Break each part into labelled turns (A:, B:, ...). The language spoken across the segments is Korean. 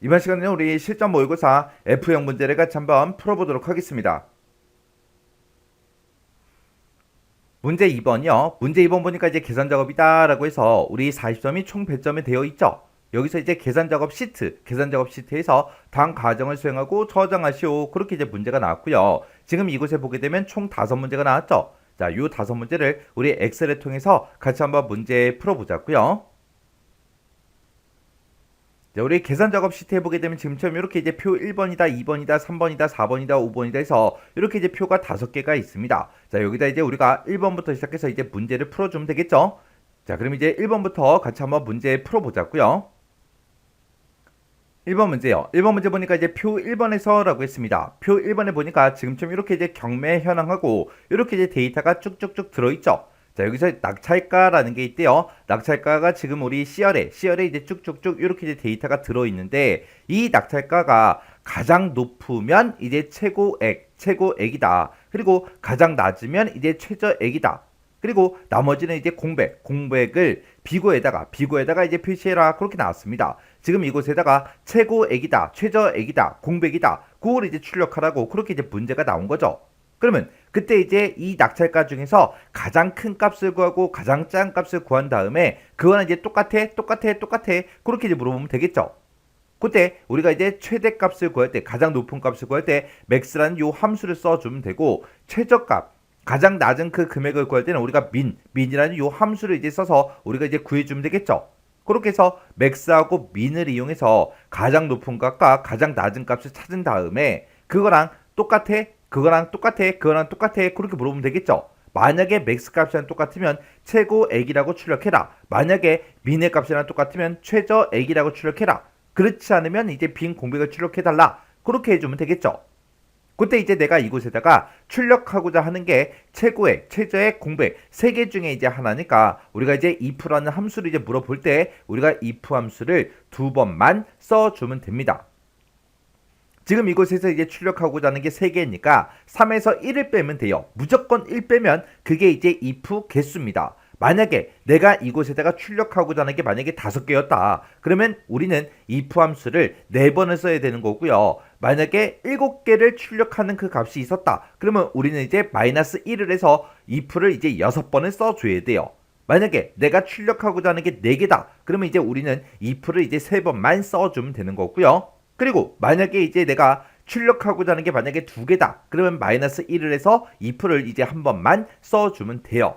A: 이번 시간에는 우리 실전 모의고사 F형 문제를 같이 한번 풀어보도록 하겠습니다. 문제 2번이요. 문제 2번 보니까 이제 계산 작업이다 라고 해서 우리 40점이 총 100점이 되어 있죠. 여기서 이제 계산 작업 시트에서 다음 과정을 수행하고 저장하시오. 그렇게 이제 문제가 나왔고요. 지금 이곳에 보게 되면 총 5문제가 나왔죠. 자, 요 5문제를 우리 엑셀을 통해서 같이 한번 문제 풀어보자고요. 자, 우리 계산 작업 시트 해보게 되면 지금처럼 이렇게 이제 표 1번이다, 2번이다, 3번이다, 4번이다, 5번이다 해서 이렇게 이제 표가 5개가 있습니다. 자, 여기다 이제 우리가 1번부터 시작해서 이제 문제를 풀어주면 되겠죠? 자, 그럼 이제 1번부터 같이 한번 문제 풀어보자고요. 1번 문제요. 1번 문제 보니까 이제 표 1번에서 라고 했습니다. 표 1번에 보니까 지금처럼 이렇게 이제 경매 현황하고 이렇게 이제 데이터가 쭉쭉쭉 들어있죠. 자, 여기서 낙찰가라는 게 있대요. 낙찰가가 지금 우리 C열에 이제 쭉쭉쭉 이렇게 이제 데이터가 들어있는데 이 낙찰가가 가장 높으면 이제 최고액이다. 그리고 가장 낮으면 이제 최저액이다. 그리고 나머지는 이제 공백을 비고에다가 이제 표시해라. 그렇게 나왔습니다. 지금 이곳에다가 최고액이다, 최저액이다, 공백이다. 그걸 이제 출력하라고 그렇게 이제 문제가 나온 거죠. 그러면 그때 이제 이 낙찰가 중에서 가장 큰 값을 구하고 가장 작은 값을 구한 다음에 그거는 이제 똑같아 그렇게 이제 물어보면 되겠죠. 그때 우리가 이제 최대값을 구할 때 가장 높은 값을 구할 때 max라는 요 함수를 써주면 되고 최저값 가장 낮은 그 금액을 구할 때는 우리가 min이라는 요 함수를 이제 써서 우리가 이제 구해주면 되겠죠. 그렇게 해서 max하고 min을 이용해서 가장 높은 값과 가장 낮은 값을 찾은 다음에 그거랑 똑같아 그렇게 물어보면 되겠죠. 만약에 맥스 값이랑 똑같으면 최고액이라고 출력해라. 만약에 min의 값이랑 똑같으면 최저액이라고 출력해라. 그렇지 않으면 이제 빈 공백을 출력해달라. 그렇게 해주면 되겠죠. 그때 이제 내가 이곳에다가 출력하고자 하는 게 최고액, 최저액, 공백 세 개 중에 이제 하나니까 우리가 이제 if라는 함수를 이제 물어볼 때 우리가 if 함수를 2번만 써주면 됩니다. 지금 이곳에서 이제 출력하고자 하는 게 3개니까 3에서 1을 빼면 돼요. 무조건 1 빼면 그게 이제 if 개수입니다. 만약에 내가 이곳에다가 출력하고자 하는 게 만약에 5개였다. 그러면 우리는 if 함수를 4번을 써야 되는 거고요. 만약에 7개를 출력하는 그 값이 있었다. 그러면 우리는 이제 마이너스 1을 해서 if를 이제 6번을 써줘야 돼요. 만약에 내가 출력하고자 하는 게 4개다. 그러면 이제 우리는 if를 이제 3번만 써주면 되는 거고요. 그리고 만약에 이제 내가 출력하고자 하는 게 만약에 2개다. 그러면 마이너스 1을 해서 if를 이제 한 번만 써주면 돼요.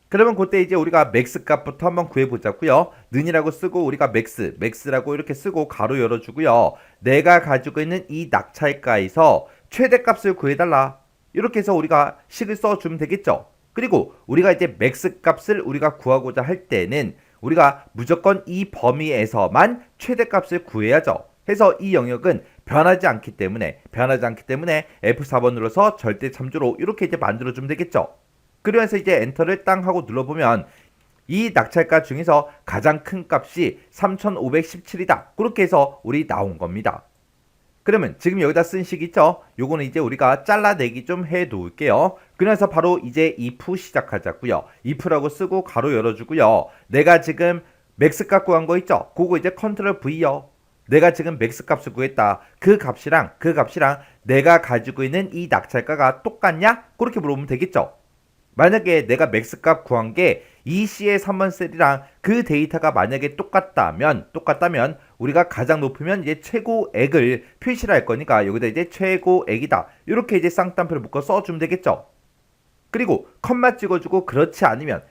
A: 그러면 그때 이제 우리가 맥스 값부터 한번 구해보자고요. 는이라고 쓰고 우리가 맥스라고 이렇게 쓰고 가로 열어주고요. 내가 가지고 있는 이 낙찰가에서 최대값을 구해달라. 이렇게 해서 우리가 식을 써주면 되겠죠. 그리고 우리가 이제 맥스 값을 우리가 구하고자 할 때는 우리가 무조건 이 범위에서만 최대값을 구해야죠. 해서 이 영역은 변하지 않기 때문에 F4번 눌러서 절대 참조로 이렇게 이제 만들어주면 되겠죠. 그러면서 이제 엔터를 땅 하고 눌러보면 이 낙찰가 중에서 가장 큰 값이 3517이다. 그렇게 해서 우리 나온 겁니다. 그러면 지금 여기다 쓴 식 있죠? 요거는 이제 우리가 잘라내기 좀 해 놓을게요. 그래서 바로 이제 if 시작하자고요. if라고 쓰고 가로 열어주고요. 내가 지금 맥스 값 구한 거 있죠? 그거 이제 컨트롤 V요. 내가 지금 맥스 값을 구했다. 그 값이랑 내가 가지고 있는 이 낙찰가가 똑같냐? 그렇게 물어보면 되겠죠. 만약에 내가 맥스 값 구한 게 EC의 3번 셀이랑 그 데이터가 만약에 똑같다면 우리가 가장 높으면 이제 최고액을 표시를 할 거니까 여기다 이제 최고액이다. 이렇게 이제 쌍따옴표를 묶어 써주면 되겠죠. 그리고 컴마 찍어주고 그렇지 않으면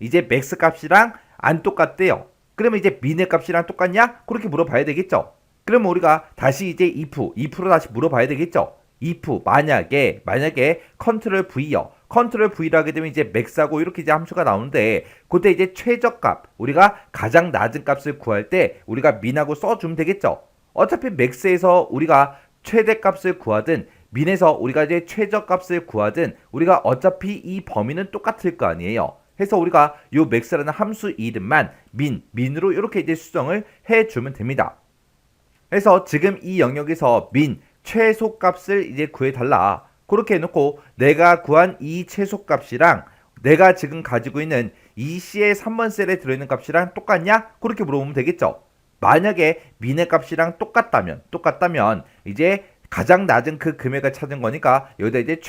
A: 이제 맥스 값이랑 안 똑같대요. 그러면 이제 min의 값이랑 똑같냐? 그렇게 물어봐야 되겠죠. 그러면 우리가 다시 이제 if로 다시 물어봐야 되겠죠. if 만약에 컨트롤 V요. 컨트롤 V를 하게 되면 이제 맥스하고 이렇게 이제 함수가 나오는데 그때 이제 최저값 우리가 가장 낮은 값을 구할 때 우리가 min하고 써주면 되겠죠. 어차피 맥스에서 우리가 최대값을 구하든 min에서 우리가 이제 최저값을 구하든 우리가 어차피 이 범위는 똑같을 거 아니에요. 해서 우리가 요 max라는 함수 이름만 min으로 이렇게 이제 수정을 해주면 됩니다. 그래서 지금 이 영역에서 min 최소값을 이제 구해달라. 그렇게 해놓고 내가 구한 이 최소값이랑 내가 지금 가지고 있는 이 C의 3번 셀에 들어있는 값이랑 똑같냐? 그렇게 물어보면 되겠죠. 만약에 미네 값이랑 똑같다면 이제 가장 낮은 그 금액을 찾은 거니까 여기다 이제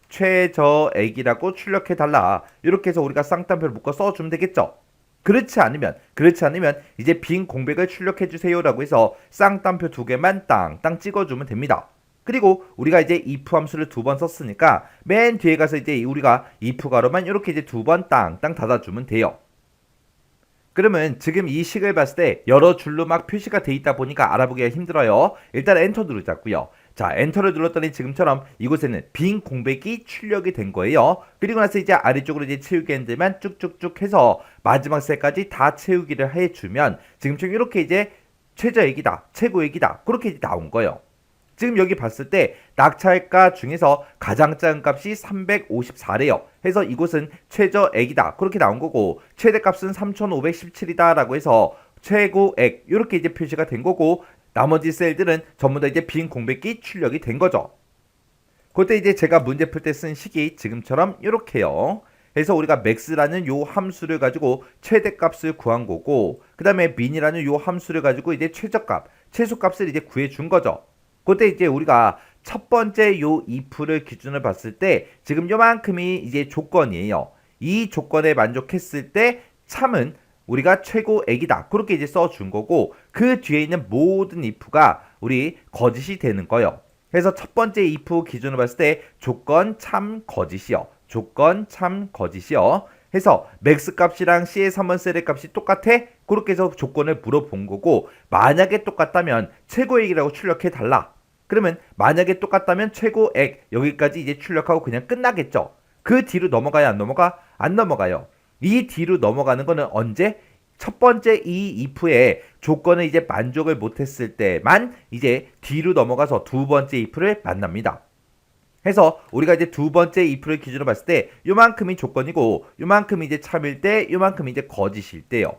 A: 최저액이라고 출력해 달라. 이렇게 해서 우리가 쌍따옴표를 묶어 써주면 되겠죠. 그렇지 않으면 이제 빈 공백을 출력해 주세요라고 해서 쌍따옴표 두 개만 땅땅 찍어주면 됩니다. 그리고 우리가 이제 if 함수를 두 번 썼으니까 맨 뒤에 가서 이제 우리가 if 가로만 이렇게 이제 두 번 땅땅 닫아주면 돼요. 그러면 지금 이 식을 봤을 때 여러 줄로 막 표시가 돼 있다 보니까 알아보기가 힘들어요. 일단 엔터 누르자고요. 자, 엔터를 눌렀더니 지금처럼 이곳에는 빈 공백이 출력이 된 거예요. 그리고 나서 이제 아래쪽으로 이제 채우기 핸들만 쭉쭉쭉 해서 마지막 셀까지 다 채우기를 해주면 지금처럼 이렇게 이제 최저액이다, 최고액이다, 그렇게 이제 나온 거예요. 지금 여기 봤을 때 낙찰가 중에서 가장 작은 값이 354래요. 해서 이곳은 최저액이다. 그렇게 나온 거고 최대값은 3517이다 라고 해서 최고액 이렇게 이제 표시가 된 거고 나머지 셀들은 전부 다 이제 빈 공백이 출력이 된 거죠. 그때 이제 제가 문제 풀 때 쓴 식이 지금처럼 이렇게요. 그래서 우리가 max라는 요 함수를 가지고 최대값을 구한 거고 그 다음에 min이라는 요 함수를 가지고 이제 최저값, 최소값을 이제 구해 준 거죠. 그때 이제 우리가 첫 번째 요 if를 기준으로 봤을 때 지금 요만큼이 이제 조건이에요. 이 조건에 만족했을 때 참은 우리가 최고액이다. 그렇게 이제 써준 거고 그 뒤에 있는 모든 if가 우리 거짓이 되는 거예요. 그래서 첫 번째 if 기준으로 봤을 때 조건 참 거짓이요. 조건 참 거짓이요. 해서 맥스 값이랑 C의 3번 셀의 값이 똑같아? 그렇게 해서 조건을 물어본 거고 만약에 똑같다면 최고액이라고 출력해 달라. 그러면 만약에 똑같다면 최고액 여기까지 이제 출력하고 그냥 끝나겠죠. 그 뒤로 넘어가야 안 넘어가? 안 넘어가요. 이 뒤로 넘어가는 거는 언제? 첫 번째 이 if의 조건을 이제 만족을 못했을 때만 이제 뒤로 넘어가서 두 번째 if를 만납니다. 해서 우리가 이제 두 번째 if를 기준으로 봤을 때 요만큼이 조건이고 요만큼이 이제 참일 때 요만큼이 이제 거짓일 때요.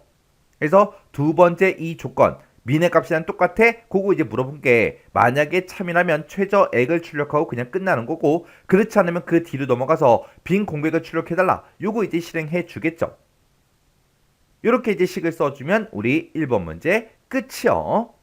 A: 그래서 두 번째 이 조건 민의 값이랑 똑같아? 그거 이제 물어본 게 만약에 참이라면 최저액을 출력하고 그냥 끝나는 거고 그렇지 않으면 그 뒤로 넘어가서 빈 공백을 출력해달라. 요거 이제 실행해 주겠죠. 요렇게 이제 식을 써주면 우리 1번 문제 끝이요.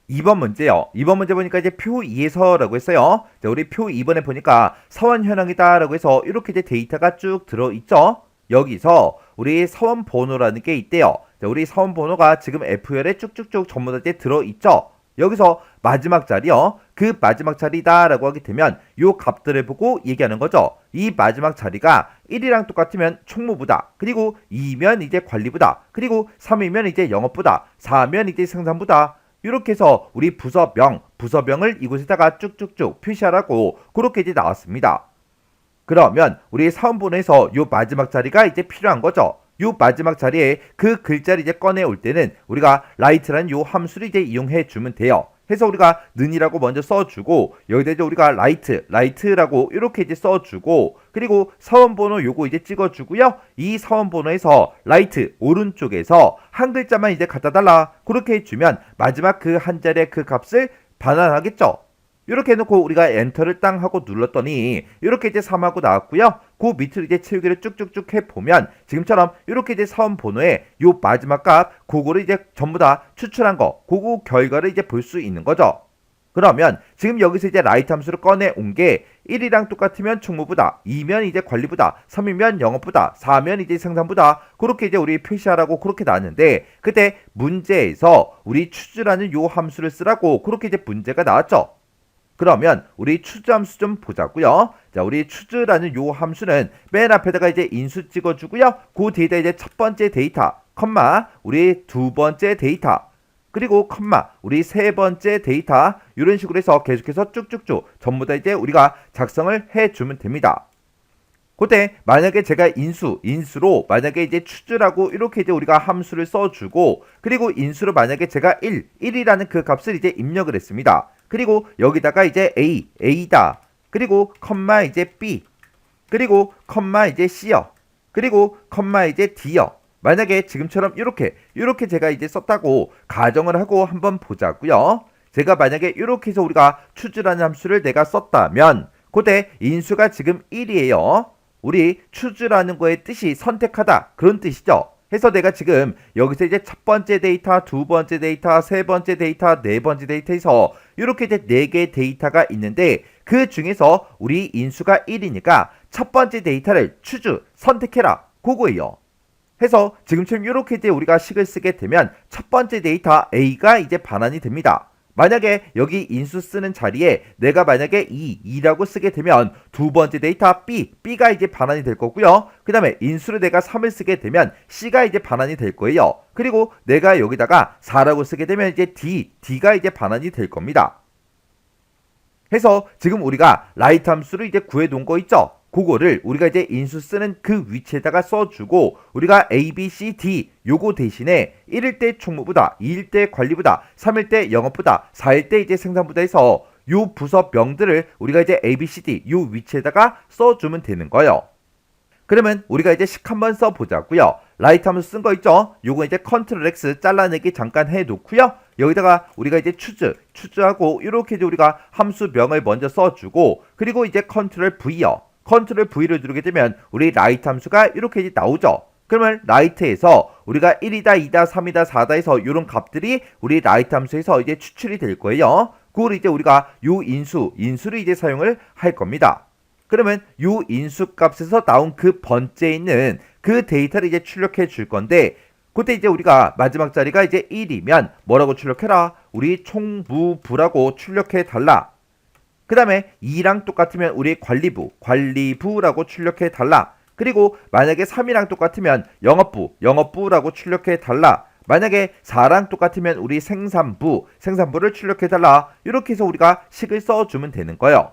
A: 2번 문제요. 2번 문제 보니까 이제 표 2에서라고 했어요. 자, 우리 표 2번에 보니까 서원 현황이다라고 해서 이렇게 이제 데이터가 쭉 들어있죠. 여기서 우리 서원 번호라는 게 있대요. 자, 우리 서원 번호가 지금 F열에 쭉쭉쭉 전부 다 이제 들어있죠. 여기서 마지막 자리요. 그 마지막 자리다라고 하게 되면 요 값들을 보고 얘기하는 거죠. 이 마지막 자리가 1이랑 똑같으면 총무부다. 그리고 2면 이제 관리부다. 그리고 3이면 이제 영업부다. 4면 이제 생산부다. 이렇게 해서 우리 부서명을 이곳에다가 쭉쭉쭉 표시하라고 그렇게 이제 나왔습니다. 그러면 우리 사원번호에서 요 마지막 자리가 이제 필요한 거죠. 요 마지막 자리에 그 글자를 이제 꺼내 올 때는 우리가 write라는 요 함수를 이제 이용해 주면 돼요. 해서 우리가 는이라고 먼저 써주고 여기다 이제 우리가 write라고 이렇게 이제 써주고 그리고 사원번호 요거 이제 찍어주고요. 이 사원번호에서 write 오른쪽에서 한 글자만 이제 갖다 달라 그렇게 해주면 마지막 그 한 자리의 그 값을 반환하겠죠. 이렇게 해놓고 우리가 엔터를 땅 하고 눌렀더니 이렇게 이제 3하고 나왔고요. 그 밑으로 이제 채우기를 쭉쭉쭉 해보면 지금처럼 이렇게 이제 사원 번호에 요 마지막 값 그거를 이제 전부 다 추출한 거 그거 결과를 이제 볼 수 있는 거죠. 그러면 지금 여기서 이제 라이트 함수를 꺼내 온 게 1이랑 똑같으면 총무부다, 2면 이제 관리부다, 3이면 영업부다, 4면 이제 생산부다 그렇게 이제 우리 표시하라고 그렇게 나왔는데 그때 문제에서 우리 추주라는 요 함수를 쓰라고 그렇게 이제 문제가 나왔죠. 그러면 우리 추주 함수 좀 보자고요. 자, 우리 추주라는 요 함수는 맨 앞에다가 이제 인수 찍어주고요. 그 뒤에다 이제 첫 번째 데이터, 컴마, 우리 두 번째 데이터, 그리고 컴마, 우리 세 번째 데이터 이런 식으로 해서 계속해서 쭉쭉쭉 전부 다 이제 우리가 작성을 해주면 됩니다. 그때 만약에 제가 인수로 만약에 이제 추주라고 이렇게 이제 우리가 함수를 써주고 그리고 인수로 만약에 제가 1이라는 그 값을 이제 입력을 했습니다. 그리고 여기다가 이제 A다. 그리고 컴마 이제 B. 그리고 컴마 이제 C요. 그리고 컴마 이제 D요. 만약에 지금처럼 이렇게 제가 이제 썼다고 가정을 하고 한번 보자고요. 제가 만약에 이렇게 해서 우리가 추주라는 함수를 내가 썼다면 그때 인수가 지금 1이에요. 우리 추주라는 거의 뜻이 선택하다 그런 뜻이죠. 해서 내가 지금 여기서 이제 첫 번째 데이터, 두 번째 데이터, 세 번째 데이터, 네 번째 데이터에서 이렇게 이제 4개의 데이터가 있는데 그 중에서 우리 인수가 1이니까 첫 번째 데이터를 선택해라. 그거예요. 해서 지금처럼 이렇게 이제 우리가 식을 쓰게 되면 첫 번째 데이터 A가 이제 반환이 됩니다. 만약에 여기 인수 쓰는 자리에 내가 만약에 2라고 쓰게 되면 두 번째 데이터 B가 이제 반환이 될 거고요. 그 다음에 인수를 내가 3을 쓰게 되면 C가 이제 반환이 될 거예요. 그리고 내가 여기다가 4라고 쓰게 되면 이제 D가 이제 반환이 될 겁니다. 해서 지금 우리가 라이트 함수를 이제 구해 놓은 거 있죠? 그거를 우리가 이제 인수 쓰는 그 위치에다가 써주고 우리가 A, B, C, D 요거 대신에 1일 때 총무부다, 2일 때 관리부다, 3일 때 영업부다, 4일 때 이제 생산부다 해서 요 부서명들을 우리가 이제 A, B, C, D 요 위치에다가 써주면 되는 거예요. 그러면 우리가 이제 식 한번 써보자고요. 라이트 함수 쓴 거 있죠? 요거 이제 컨트롤 X 잘라내기 잠깐 해놓고요. 여기다가 우리가 이제 추즈하고 이렇게 이제 우리가 함수명을 먼저 써주고 그리고 이제 컨트롤 V요. 컨트롤 V를 누르게 되면 우리 라이트 함수가 이렇게 이제 나오죠. 그러면 라이트에서 우리가 1이다, 2다, 3이다, 4다 해서 이런 값들이 우리 라이트 함수에서 이제 추출이 될 거예요. 그걸 이제 우리가 요 인수를 이제 사용을 할 겁니다. 그러면 요 인수 값에서 나온 그 번째에 있는 그 데이터를 이제 출력해 줄 건데 그때 이제 우리가 마지막 자리가 이제 1이면 뭐라고 출력해라? 우리 총무부라고 출력해 달라. 그 다음에 2랑 똑같으면 우리 관리부라고 출력해 달라. 그리고 만약에 3이랑 똑같으면 영업부라고 출력해 달라. 만약에 4랑 똑같으면 우리 생산부를 출력해 달라. 이렇게 해서 우리가 식을 써주면 되는 거예요.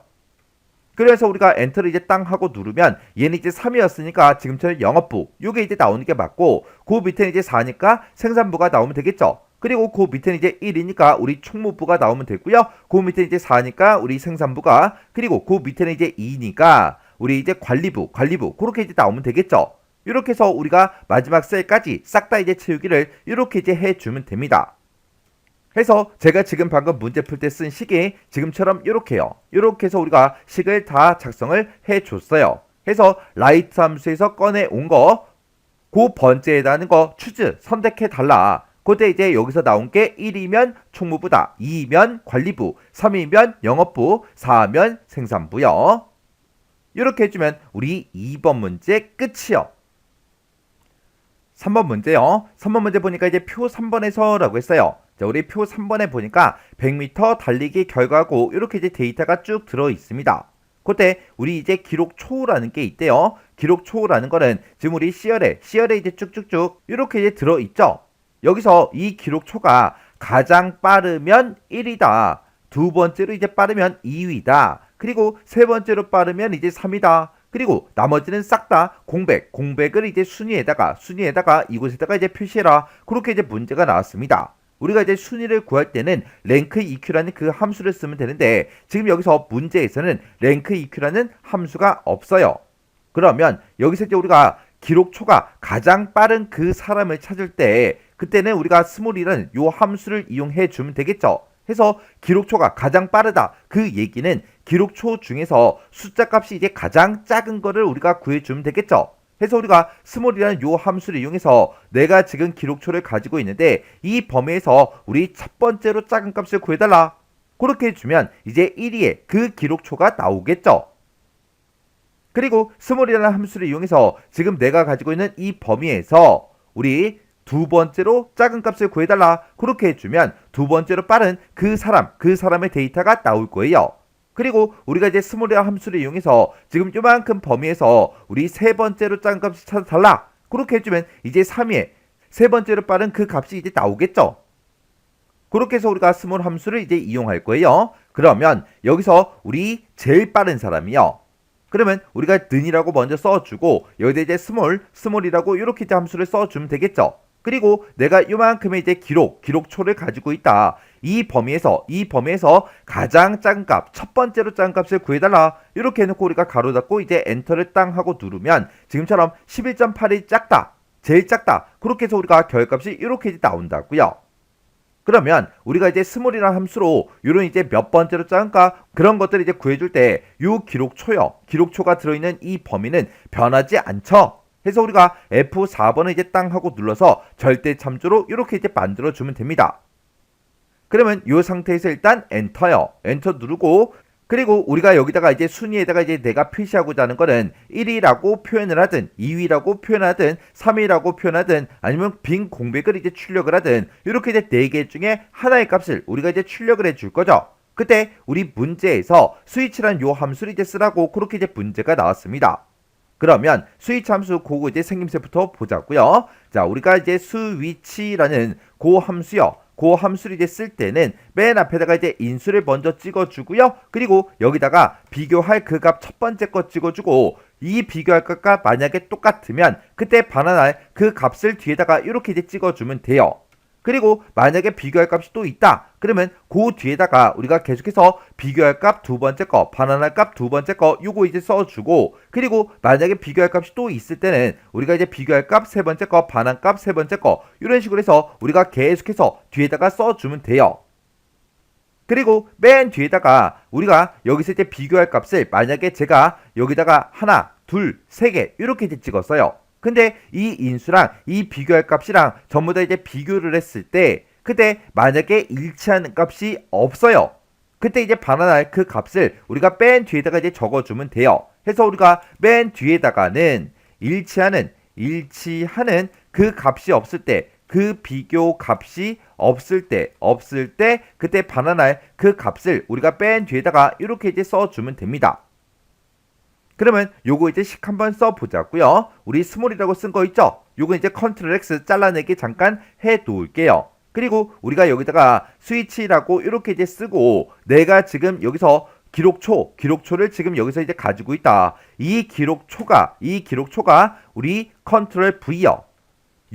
A: 그래서 우리가 엔터를 이제 땅 하고 누르면 얘는 이제 3이었으니까 지금처럼 영업부 요게 이제 나오는 게 맞고 그 밑에는 이제 4니까 생산부가 나오면 되겠죠. 그리고 그 밑에는 이제 1이니까 우리 총무부가 나오면 되고요. 그 밑에 이제 4니까 우리 생산부가 그리고 그 밑에는 이제 2니까 우리 이제 관리부 그렇게 이제 나오면 되겠죠. 이렇게 해서 우리가 마지막 셀까지 싹 다 이제 채우기를 이렇게 이제 해주면 됩니다. 해서 제가 지금 방금 문제 풀 때 쓴 식이 지금처럼 이렇게요. 이렇게 해서 우리가 식을 다 작성을 해줬어요. 해서 라이트 함수에서 꺼내온 거, 그 번째에다는 거 선택해 달라. 그때 이제 여기서 나온 게 1이면 총무부다, 2이면 관리부, 3이면 영업부, 4면 생산부요. 이렇게 해주면 우리 2번 문제 끝이요. 3번 문제요. 3번 문제 보니까 이제 표 3번에서 라고 했어요. 자, 우리 표 3번에 보니까 100m 달리기 결과고 이렇게 이제 데이터가 쭉 들어 있습니다. 그때 우리 이제 기록 초라는 게 있대요. 기록 초라는 거는 지금 우리 C열에 이제 쭉쭉쭉 이렇게 이제 들어 있죠. 여기서 이 기록 초가 가장 빠르면 1이다. 두 번째로 이제 빠르면 2위다. 그리고 세 번째로 빠르면 이제 3이다. 그리고 나머지는 싹 다 공백을 이제 순위에다가 이곳에다가 이제 표시해라. 그렇게 이제 문제가 나왔습니다. 우리가 이제 순위를 구할 때는 랭크 EQ라는 그 함수를 쓰면 되는데 지금 여기서 문제에서는 랭크 EQ라는 함수가 없어요. 그러면 여기서 이제 우리가 기록초가 가장 빠른 그 사람을 찾을 때 그때는 우리가 스몰이라는 요 함수를 이용해 주면 되겠죠. 해서 기록초가 가장 빠르다. 그 얘기는 기록초 중에서 숫자 값이 이제 가장 작은 거를 우리가 구해주면 되겠죠. 해서 우리가 스몰이라는 요 함수를 이용해서 내가 지금 기록초를 가지고 있는데 이 범위에서 우리 첫 번째로 작은 값을 구해달라. 그렇게 해주면 이제 1위에 그 기록초가 나오겠죠. 그리고 스몰이라는 함수를 이용해서 지금 내가 가지고 있는 이 범위에서 우리 두 번째로 작은 값을 구해달라. 그렇게 해주면 두 번째로 빠른 그 사람의 데이터가 나올 거예요. 그리고 우리가 이제 스몰이라는 함수를 이용해서 지금 요만큼 범위에서 우리 세 번째로 작은 값을 찾아달라. 그렇게 해주면 이제 3위에 세 번째로 빠른 그 값이 이제 나오겠죠. 그렇게 해서 우리가 스몰 함수를 이제 이용할 거예요. 그러면 여기서 우리 제일 빠른 사람이요. 그러면 우리가 는이라고 먼저 써주고 여기다 이제 스몰이라고 이렇게 이제 함수를 써주면 되겠죠. 그리고 내가 요만큼의 이제 기록초를 가지고 있다. 이 범위에서 가장 작은 값, 첫 번째로 작은 값을 구해달라. 이렇게 해놓고 우리가 가로 닫고 이제 엔터를 땅 하고 누르면 지금처럼 11.8이 작다. 제일 작다. 그렇게 해서 우리가 결값이 이렇게 이제 나온다고요. 그러면 우리가 이제 스몰이라는 함수로 요런 이제 몇 번째로 작은가 그런 것들을 이제 구해줄 때 요 기록초가 들어있는 이 범위는 변하지 않죠. 해서 우리가 F4번을 이제 땅 하고 눌러서 절대 참조로 이렇게 이제 만들어 주면 됩니다. 그러면 이 상태에서 일단 엔터요. 엔터 누르고, 그리고 우리가 여기다가 이제 순위에다가 이제 내가 표시하고자 하는 거는 1위라고 표현을 하든 2위라고 표현하든 3위라고 표현하든 아니면 빈 공백을 이제 출력을 하든 이렇게 이제 4개 중에 하나의 값을 우리가 이제 출력을 해줄 거죠. 그때 우리 문제에서 스위치란 요 함수를 이제 쓰라고 그렇게 이제 문제가 나왔습니다. 그러면 스위치 함수 그거 이제 생김새부터 보자고요. 자, 우리가 이제 스위치라는 그 함수요. 그 함수를 이제 쓸 때는 맨 앞에다가 이제 인수를 먼저 찍어주고요. 그리고 여기다가 비교할 그 값 첫 번째 거 찍어주고, 이 비교할 값과 만약에 똑같으면 그때 반환할 그 값을 뒤에다가 이렇게 이제 찍어주면 돼요. 그리고 만약에 비교할 값이 또 있다. 그러면 그 뒤에다가 우리가 계속해서 비교할 값 두 번째 거, 반환할 값 두 번째 거 요거 이제 써주고, 그리고 만약에 비교할 값이 또 있을 때는 우리가 이제 비교할 값 세 번째 거, 반환 값 세 번째 거 이런 식으로 해서 우리가 계속해서 뒤에다가 써주면 돼요. 그리고 맨 뒤에다가 우리가 여기서 이제 비교할 값을 만약에 제가 여기다가 하나, 둘, 세 개 이렇게 이제 찍었어요. 근데 이 인수랑 이 비교할 값이랑 전부 다 이제 비교를 했을 때 그때 만약에 일치하는 값이 없어요. 그때 이제 반환할 그 값을 우리가 맨 뒤에다가 이제 적어주면 돼요. 해서 우리가 맨 뒤에다가는 일치하는 그 값이 없을 때, 그 비교 값이 없을 때 그때 반환할 그 값을 우리가 맨 뒤에다가 이렇게 이제 써주면 됩니다. 그러면 요거 이제 식 한번 써보자고요. 우리 스몰이라고 쓴 거 있죠? 요거 이제 컨트롤 X 잘라내기 잠깐 해 놓을게요. 그리고 우리가 여기다가 스위치라고 이렇게 이제 쓰고, 내가 지금 여기서 기록초를 지금 여기서 이제 가지고 있다. 이 기록초가 우리 컨트롤 V요.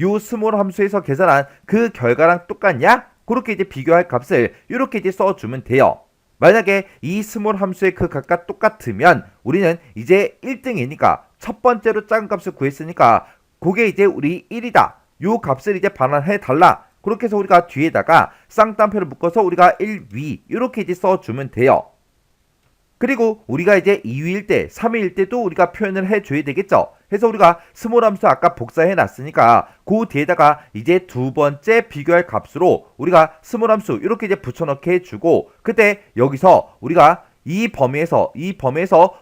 A: 요 스몰 함수에서 계산한 그 결과랑 똑같냐? 그렇게 이제 비교할 값을 이렇게 이제 써주면 돼요. 만약에 이 스몰 함수의 그 값과 똑같으면 우리는 이제 1등이니까 첫 번째로 작은 값을 구했으니까 그게 이제 우리 1이다. 요 값을 이제 반환해 달라. 그렇게 해서 우리가 뒤에다가 쌍따옴표를 묶어서 우리가 1위 이렇게 이제 써주면 돼요. 그리고 우리가 이제 2위일 때, 3위일 때도 우리가 표현을 해줘야 되겠죠. 해서 우리가 스몰 함수 아까 복사해 놨으니까 그 뒤에다가 이제 두 번째 비교할 값으로 우리가 스몰 함수 이렇게 이제 붙여넣게 해주고, 그때 여기서 우리가 이 범위에서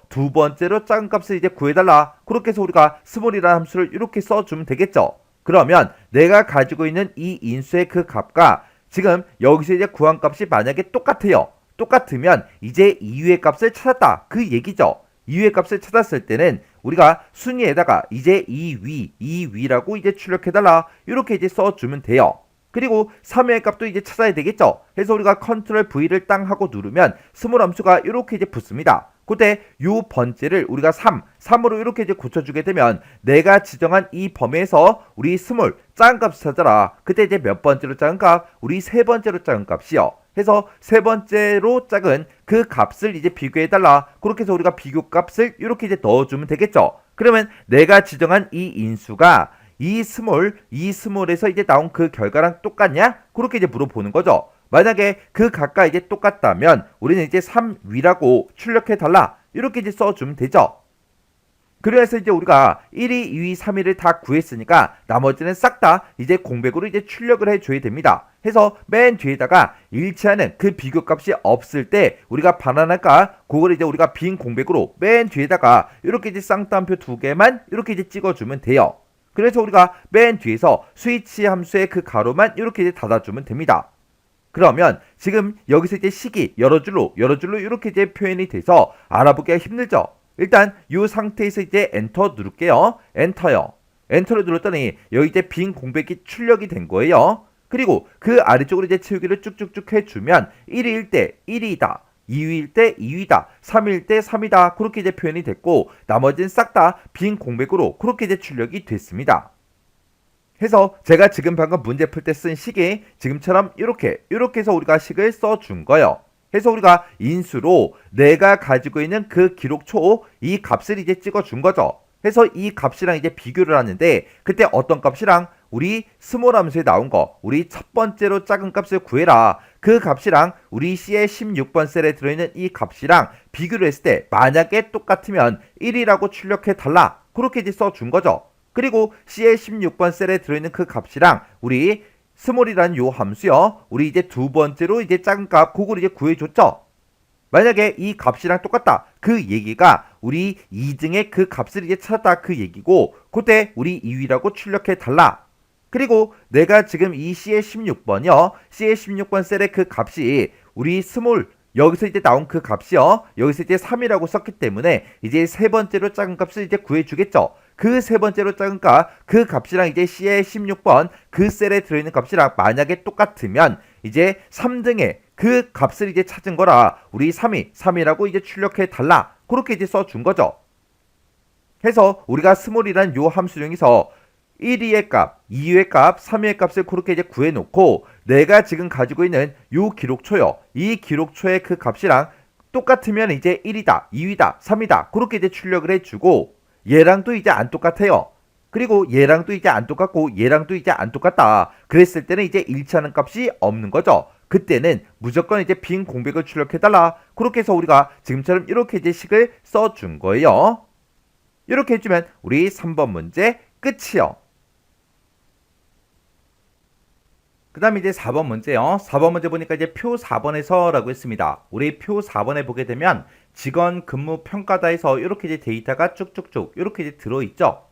A: 두 번째로 작은 값을 이제 구해달라. 그렇게 해서 우리가 스몰이라는 함수를 이렇게 써주면 되겠죠. 그러면 내가 가지고 있는 이 인수의 그 값과 지금 여기서 이제 구한 값이 만약에 똑같아요. 똑같으면 이제 2위의 값을 찾았다. 그 얘기죠. 2위의 값을 찾았을 때는 우리가 순위에다가 이제 2위라고 이제 출력해달라. 이렇게 이제 써주면 돼요. 그리고 3위의 값도 이제 찾아야 되겠죠. 해서 우리가 컨트롤 V를 땅 하고 누르면 스몰 함수가 이렇게 이제 붙습니다. 그때 요 번째를 우리가 3으로 이렇게 이제 고쳐주게 되면 내가 지정한 이 범위에서 우리 스몰 작은 값을 찾아라. 그때 이제 몇 번째로 작은 값? 우리 세 번째로 작은 값이요. 해서 세 번째로 작은 그 값을 이제 비교해달라. 그렇게 해서 우리가 비교 값을 이렇게 이제 넣어주면 되겠죠. 그러면 내가 지정한 이 인수가 이 스몰에서 이제 나온 그 결과랑 똑같냐? 그렇게 이제 물어보는 거죠. 만약에 그 값과 이제 똑같다면 우리는 이제 3위라고 출력해달라. 이렇게 이제 써주면 되죠. 그래서 이제 우리가 1위, 2위, 3위를 다 구했으니까 나머지는 싹 다 이제 공백으로 이제 출력을 해줘야 됩니다. 해서 맨 뒤에다가 일치하는 그 비교 값이 없을 때 우리가 반환할까? 그걸 이제 우리가 빈 공백으로 맨 뒤에다가 이렇게 이제 쌍따옴표 두 개만 이렇게 이제 찍어주면 돼요. 그래서 우리가 맨 뒤에서 스위치 함수의 그 가로만 이렇게 이제 닫아주면 됩니다. 그러면 지금 여기서 이제 식이 여러 줄로 이렇게 이제 표현이 돼서 알아보기가 힘들죠. 일단 이 상태에서 이제 엔터 누를게요. 엔터요. 엔터를 눌렀더니 여기 이제 빈 공백이 출력이 된 거예요. 그리고 그 아래쪽으로 이제 채우기를 쭉쭉쭉 해주면 1위일 때 1위다. 2위일 때 2위다. 3위일 때 3위다. 그렇게 이제 표현이 됐고 나머지는 싹 다 빈 공백으로 그렇게 이제 출력이 됐습니다. 해서 제가 지금 방금 문제 풀 때 쓴 식이 지금처럼 이렇게 해서 우리가 식을 써준 거예요. 해서 우리가 인수로 내가 가지고 있는 그 기록초 이 값을 이제 찍어준 거죠. 해서 이 값이랑 이제 비교를 하는데 그때 어떤 값이랑 우리 스몰 함수에 나온 거 우리 첫 번째로 작은 값을 구해라. 그 값이랑 우리 C의 16번 셀에 들어있는 이 값이랑 비교를 했을 때 만약에 똑같으면 1이라고 출력해 달라. 그렇게 이제 써준 거죠. 그리고 C의 16번 셀에 들어있는 그 값이랑 우리 스몰이라는 요 함수요. 우리 이제 두 번째로 이제 작은 값 그걸 이제 구해줬죠. 만약에 이 값이랑 똑같다. 그 얘기가 우리 2등의 그 값을 이제 찾았다 그 얘기고 그때 우리 2위라고 출력해 달라. 그리고 내가 지금 이 C의 16번이요. C의 16번 셀의 그 값이 우리 스몰 여기서 이제 나온 그 값이요. 여기서 이제 3이라고 썼기 때문에 이제 세 번째로 작은 값을 이제 구해주겠죠. 그 세 번째로 작은 값, 그 값이랑 이제 C의 16번 그 셀에 들어있는 값이랑 만약에 똑같으면 이제 3등의 그 값을 이제 찾은 거라 우리 3이라고 이제 출력해 달라. 그렇게 이제 써준 거죠. 해서 우리가 스몰이란 요 함수령에서 1위의 값, 2위의 값, 3위의 값을 그렇게 이제 구해놓고 내가 지금 가지고 있는 요 기록초요. 이 기록초의 그 값이랑 똑같으면 이제 1이다, 2위다, 3이다 그렇게 이제 출력을 해주고 얘랑도 이제 안 똑같아요. 그리고 얘랑도 이제 안 똑같고 얘랑도 이제 안 똑같다. 그랬을 때는 이제 일치하는 값이 없는 거죠. 그때는 무조건 이제 빈 공백을 출력해달라. 그렇게 해서 우리가 지금처럼 이렇게 이제 식을 써준 거예요. 이렇게 해주면 우리 3번 문제 끝이요. 그 다음에 이제 4번 문제요. 4번 문제 보니까 이제 표 4번에서 라고 했습니다. 우리 표 4번에 보게 되면 직원 근무 평가다에서 이렇게 이제 데이터가 쭉쭉쭉 이렇게 이제 들어있죠.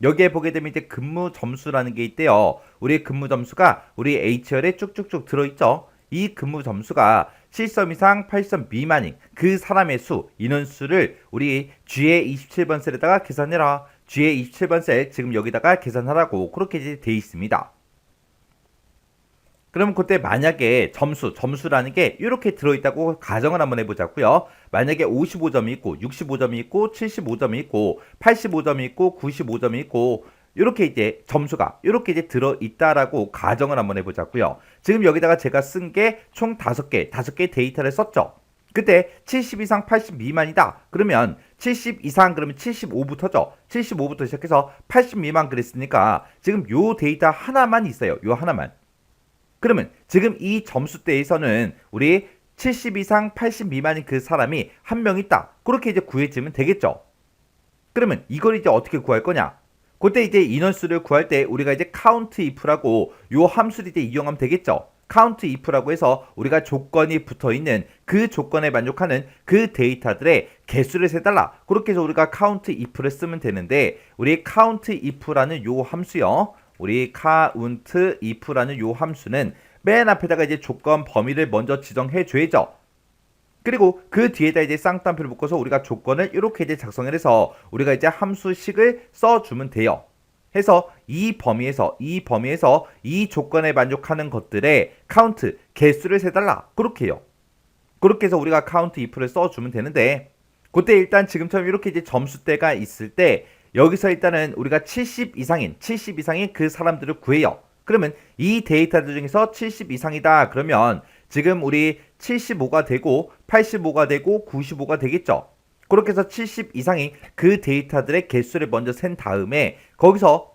A: 여기에 보게 되면 이제 근무 점수라는 게 있대요. 우리 근무 점수가 우리 H열에 쭉쭉쭉 들어있죠. 이 근무 점수가 7점 이상 8점 미만인 그 사람의 수, 인원수를 우리 G의 27번 셀에다가 계산해라. G의 27번 셀 지금 여기다가 계산하라고 그렇게 이제 돼 있습니다. 그럼 그때 만약에 점수라는 게 이렇게 들어있다고 가정을 한번 해보자고요. 만약에 55점이 있고 65점이 있고 75점이 있고 85점이 있고 95점이 있고 이렇게 이제 점수가 이렇게 이제 들어있다라고 가정을 한번 해보자고요. 지금 여기다가 제가 쓴 게 총 5개 데이터를 썼죠. 그때 70 이상 80 미만이다. 그러면 70 이상 그러면 75부터죠. 75부터 시작해서 80 미만 그랬으니까 지금 요 데이터 하나만 있어요. 요 하나만. 그러면 지금 이 점수대에서는 우리 70 이상 80 미만인 그 사람이 한 명 있다. 그렇게 이제 구해주면 되겠죠. 그러면 이걸 이제 어떻게 구할 거냐? 그때 이제 인원수를 구할 때 우리가 이제 count if라고 요 함수를 이제 이용하면 되겠죠. count if라고 해서 우리가 조건이 붙어 있는 그 조건에 만족하는 그 데이터들의 개수를 세달라. 그렇게 해서 우리가 count if를 쓰면 되는데 우리 count if라는 요 함수요. 우리 count if라는 요 함수는 맨 앞에다가 이제 조건 범위를 먼저 지정해 줘야죠. 그리고 그 뒤에다 이제 쌍따옴표를 묶어서 우리가 조건을 이렇게 이제 작성을 해서 우리가 이제 함수식을 써주면 돼요. 해서 이 범위에서 이 조건에 만족하는 것들의 count 개수를 세달라. 그렇게 해요. 그렇게 해서 우리가 count if를 써주면 되는데 그때 일단 지금처럼 이렇게 이제 점수대가 있을 때 여기서 일단은 우리가 70 이상인 그 사람들을 구해요. 그러면 이 데이터들 중에서 70 이상이다. 그러면 지금 우리 75가 되고 85가 되고 95가 되겠죠. 그렇게 해서 70 이상인 그 데이터들의 개수를 먼저 센 다음에 거기서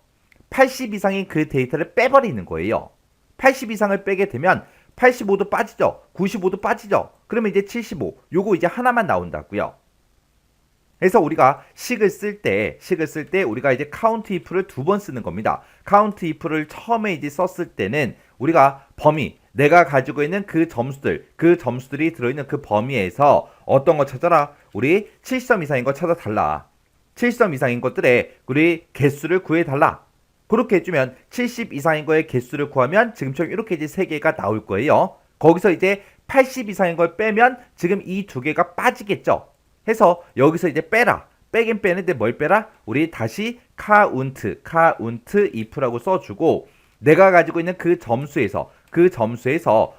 A: 80 이상인 그 데이터를 빼버리는 거예요. 80 이상을 빼게 되면 85도 빠지죠. 95도 빠지죠. 그러면 이제 75 요거 이제 하나만 나온다고요. 그래서 우리가 식을 쓸 때 우리가 이제 count if를 2번 쓰는 겁니다. count if를 처음에 이제 썼을 때는 우리가 범위, 내가 가지고 있는 그 점수들이 들어있는 그 범위에서 어떤 거 찾아라? 우리 7점 이상인 거 찾아달라. 7점 이상인 것들의 우리 개수를 구해달라. 그렇게 해주면 70 이상인 거의 개수를 구하면 지금처럼 이렇게 이제 3개가 나올 거예요. 거기서 이제 80 이상인 걸 빼면 지금 이 2개가 빠지겠죠. 해서 여기서 이제 빼긴 빼는데 뭘 빼라? 우리 다시 count if라고 써주고 내가 가지고 있는 그 점수에서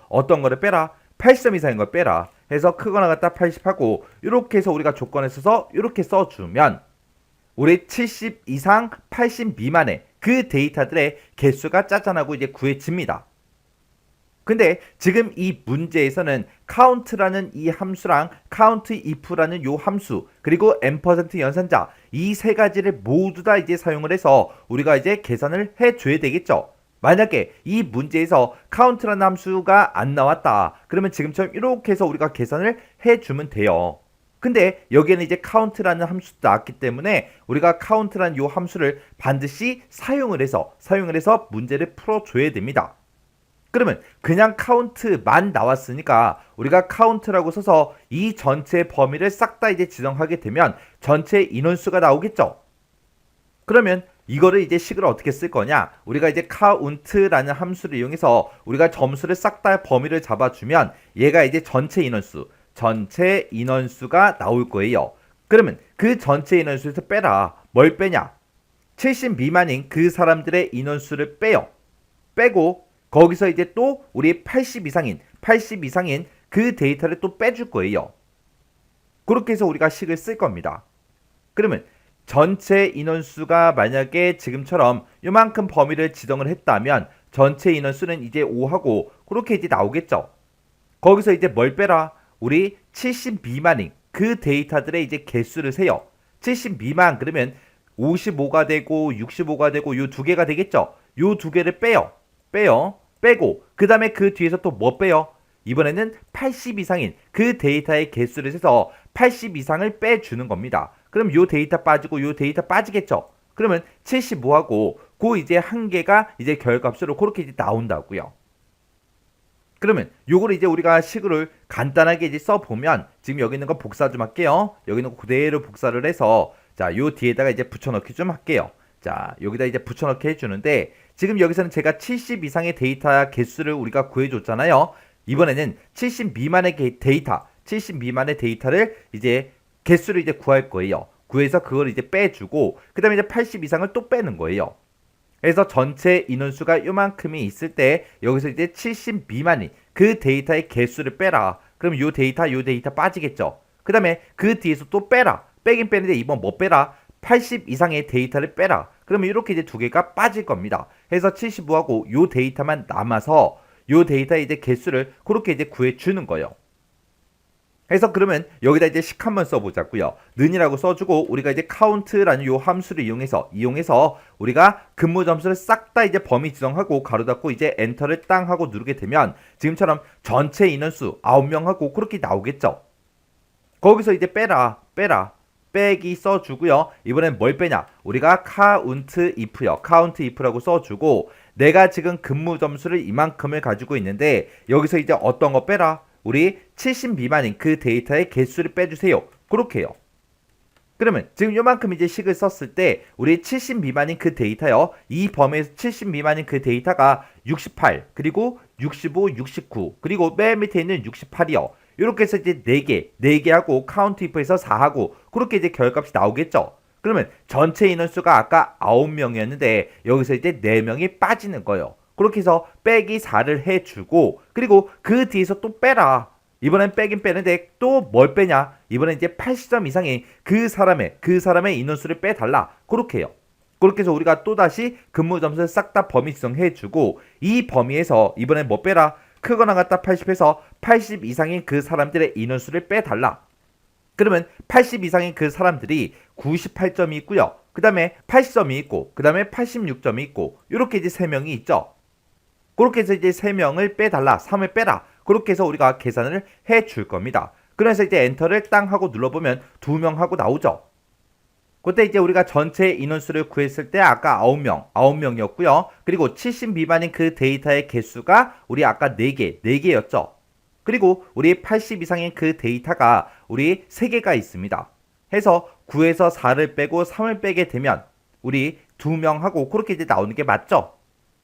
A: 어떤 거를 빼라? 80점 이상인 걸 빼라. 해서 크거나 같다 80하고 이렇게 해서 우리가 조건에 써서 이렇게 써주면 우리 70 이상 80 미만의 그 데이터들의 개수가 짜잔하고 이제 구해집니다. 근데 지금 이 문제에서는 count라는 이 함수랑 count if라는 요 함수 그리고 %% 연산자 이 세 가지를 모두 다 이제 사용을 해서 우리가 이제 계산을 해줘야 되겠죠. 만약에 이 문제에서 count라는 함수가 안 나왔다. 그러면 지금처럼 이렇게 해서 우리가 계산을 해주면 돼요. 근데 여기에는 이제 count라는 함수도 나왔기 때문에 우리가 count라는 요 함수를 반드시 사용을 해서 문제를 풀어줘야 됩니다. 그러면 그냥 count만 나왔으니까 우리가 count라고 써서 이 전체 범위를 싹 다 이제 지정하게 되면 전체 인원수가 나오겠죠. 그러면 이거를 이제 식을 어떻게 쓸 거냐? 우리가 이제 count라는 함수를 이용해서 우리가 점수를 싹 다 범위를 잡아주면 얘가 이제 전체 인원수가 나올 거예요. 그러면 그 전체 인원수에서 빼라. 뭘 빼냐? 70 미만인 그 사람들의 인원수를 빼요. 빼고 거기서 이제 또 우리 80 이상인 그 데이터를 또 빼줄 거예요. 그렇게 해서 우리가 식을 쓸 겁니다. 그러면 전체 인원수가 만약에 지금처럼 요만큼 범위를 지정을 했다면 전체 인원수는 이제 5하고 그렇게 이제 나오겠죠. 거기서 이제 뭘 빼라? 우리 70 미만인 그 데이터들의 이제 개수를 세요. 70 미만 그러면 55가 되고 65가 되고 요 두 개가 되겠죠. 요 두 개를 빼요. 빼고 그 다음에 그 뒤에서 또 뭐 빼요? 이번에는 80 이상인 그 데이터의 개수를 세서 80 이상을 빼주는 겁니다. 그럼 요 데이터 빠지고 요 데이터 빠지겠죠. 그러면 75하고 그 이제 한 개가 이제 결값으로 그렇게 이제 나온다고요. 그러면 요거를 이제 우리가 식을 간단하게 이제 써보면 지금 여기 있는 거 복사 좀 할게요. 여기 있는 거 그대로 복사를 해서 자, 요 뒤에다가 이제 붙여넣기 좀 할게요. 자, 여기다 이제 붙여넣기 해주는데 지금 여기서는 제가 70 이상의 데이터 개수를 우리가 구해줬잖아요. 이번에는 70 미만의 데이터를 이제 개수를 이제 구할 거예요. 구해서 그걸 이제 빼주고 그 다음에 이제 80 이상을 또 빼는 거예요. 그래서 전체 인원수가 요만큼이 있을 때 여기서 이제 70 미만인 그 데이터의 개수를 빼라. 그럼 요 데이터 빠지겠죠. 그 다음에 그 뒤에서 또 빼라. 빼긴 빼는데 이번 뭐 빼라? 80 이상의 데이터를 빼라. 그러면 이렇게 이제 두 개가 빠질 겁니다. 그래서 75하고 요 데이터만 남아서 요 데이터의 이제 개수를 그렇게 이제 구해주는 거예요. 그래서 그러면 여기다 이제 식 한번 써보자고요. 는이라고 써주고 우리가 이제 count라는 요 함수를 이용해서 우리가 근무 점수를 싹 다 이제 범위 지정하고 가로 닫고 이제 엔터를 땅 하고 누르게 되면 지금처럼 전체 인원수 9명하고 그렇게 나오겠죠. 거기서 이제 빼기 써주고요. 이번엔 뭘 빼냐? 우리가 count if라고 써주고 내가 지금 근무 점수를 이만큼을 가지고 있는데 여기서 이제 어떤 거 빼라? 우리 70 미만인 그 데이터의 개수를 빼주세요. 그렇게 해요. 그러면 지금 요만큼 이제 식을 썼을 때 우리 70 미만인 그 데이터요. 이 범위에서 70 미만인 그 데이터가 68 그리고 65, 69 그리고 맨 밑에 있는 68이요. 이렇게 해서 이제 4개 하고 count if에서 4하고 그렇게 이제 결값이 나오겠죠. 그러면 전체 인원수가 아까 9명이었는데 여기서 이제 4명이 빠지는 거예요. 그렇게 해서 빼기 4를 해주고 그리고 그 뒤에서 또 빼라. 이번엔 빼긴 빼는데 또 뭘 빼냐? 이번엔 이제 80점 이상의 그 사람의 인원수를 빼달라. 그렇게 해요. 그렇게 해서 우리가 또다시 근무 점수를 싹 다 범위 지정해주고 이 범위에서 이번엔 뭐 빼라? 크거나 같다 80에서 80 이상인 그 사람들의 인원수를 빼달라. 그러면 80 이상인 그 사람들이 98점이 있고요. 그 다음에 80점이 있고 그 다음에 86점이 있고 이렇게 이제 3명이 있죠. 그렇게 해서 이제 3명을 빼달라. 3을 빼라. 그렇게 해서 우리가 계산을 해줄 겁니다. 그래서 이제 엔터를 땅 하고 눌러보면 2명 하고 나오죠. 그때 이제 우리가 전체 인원수를 구했을 때 아까 9명이었고요. 그리고 70 미만인 그 데이터의 개수가 우리 아까 4개였죠. 그리고 우리 80 이상인 그 데이터가 우리 3개가 있습니다. 해서 9에서 4를 빼고 3을 빼게 되면 우리 2명하고 그렇게 이제 나오는 게 맞죠?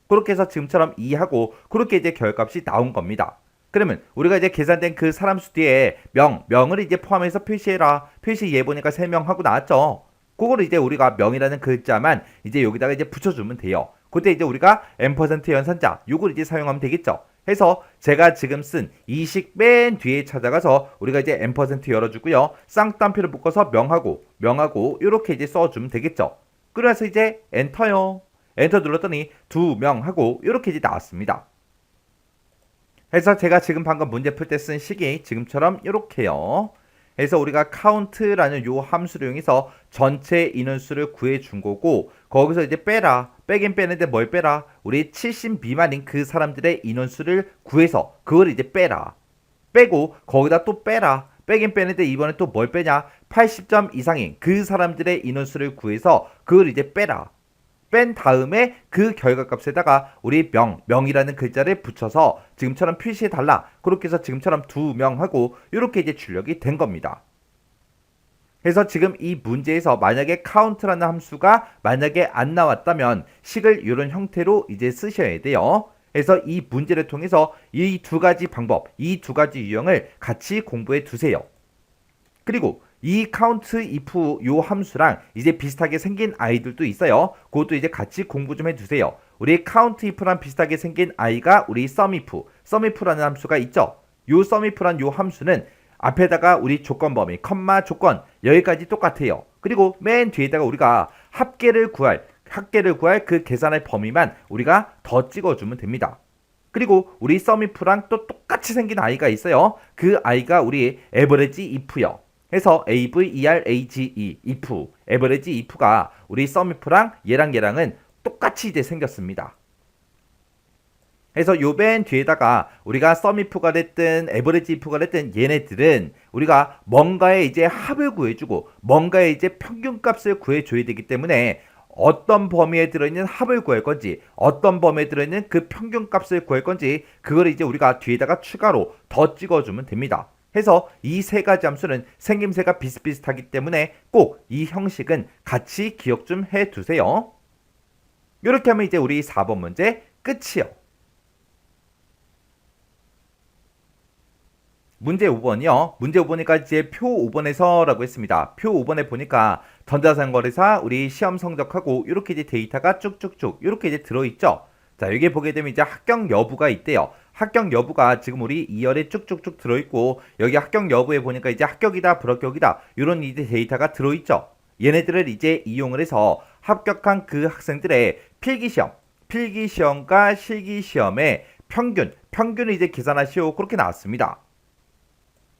A: 그렇게 해서 지금처럼 2하고 그렇게 이제 결값이 나온 겁니다. 그러면 우리가 이제 계산된 그 사람 수 뒤에 명을 이제 포함해서 표시해라. 표시 얘 보니까 3명 하고 나왔죠. 그거를 이제 우리가 명이라는 글자만 이제 여기다가 이제 붙여주면 돼요. 그때 이제 우리가 M% 연산자 요걸 이제 사용하면 되겠죠. 해서 제가 지금 쓴 이 식 맨 뒤에 찾아가서 우리가 이제 M% 열어주고요. 쌍따옴표를 묶어서 명하고 이렇게 이제 써주면 되겠죠. 그래서 이제 엔터요. 엔터 눌렀더니 2명 하고 이렇게 이제 나왔습니다. 그래서 제가 지금 방금 문제 풀 때 쓴 식이 지금처럼 이렇게요. 그래서 우리가 count라는 요 함수를 이용해서 전체 인원수를 구해준 거고 거기서 이제 빼긴 빼는데 뭘 빼라? 우리 70 미만인 그 사람들의 인원수를 구해서 그걸 이제 빼라. 빼고 거기다 또 빼라. 빼긴 빼는데 이번에 또 뭘 빼냐? 80점 이상인 그 사람들의 인원수를 구해서 그걸 이제 빼라. 뺀 다음에 그 결과값에다가 우리 명이라는 글자를 붙여서 지금처럼 표시해 달라. 그렇게 해서 지금처럼 2명하고 이렇게 이제 출력이 된 겁니다. 그래서 지금 이 문제에서 만약에 count라는 함수가 만약에 안 나왔다면 식을 이런 형태로 이제 쓰셔야 돼요. 그래서 이 문제를 통해서 이 두 가지 방법, 이 두 가지 유형을 같이 공부해 두세요. 그리고 이 count if 요 함수랑 이제 비슷하게 생긴 아이들도 있어요. 그것도 이제 같이 공부 좀 해두세요. 우리 count if랑 비슷하게 생긴 아이가 우리 sum if라는 함수가 있죠. 요 sum if란 요 함수는 앞에다가 우리 조건 범위, 컴마 조건 여기까지 똑같아요. 그리고 맨 뒤에다가 우리가 합계를 구할 그 계산의 범위만 우리가 더 찍어주면 됩니다. 그리고 우리 sum if랑 또 똑같이 생긴 아이가 있어요. 그 아이가 우리 average if요. 해서 average if, average if가 우리 sum if랑 얘랑은 똑같이 이제 생겼습니다. 그래서 요 맨 뒤에다가 우리가 sum if가 됐든 average if가 됐든 얘네들은 우리가 뭔가의 이제 합을 구해주고 뭔가의 이제 평균값을 구해줘야 되기 때문에 어떤 범위에 들어있는 합을 구할 건지 어떤 범위에 들어있는 그 평균값을 구할 건지 그걸 이제 우리가 뒤에다가 추가로 더 찍어주면 됩니다. 해서 이 세 가지 함수는 생김새가 비슷비슷하기 때문에 꼭 이 형식은 같이 기억 좀 해두세요. 이렇게 하면 이제 우리 4번 문제 끝이요. 문제 5번이요. 문제 5번이니까 이제 표 5번에서 라고 했습니다. 표 5번에 보니까 전자상거래사 우리 시험 성적하고 이렇게 이제 데이터가 쭉쭉쭉 이렇게 이제 들어있죠. 자, 여기 보게 되면 이제 합격 여부가 있대요. 합격 여부가 지금 우리 2열에 쭉쭉쭉 들어있고 여기 합격 여부에 보니까 이제 합격이다 불합격이다 이런 이제 데이터가 들어있죠. 얘네들을 이제 이용을 해서 합격한 그 학생들의 필기시험과 실기시험의 평균을 이제 계산하시오 그렇게 나왔습니다.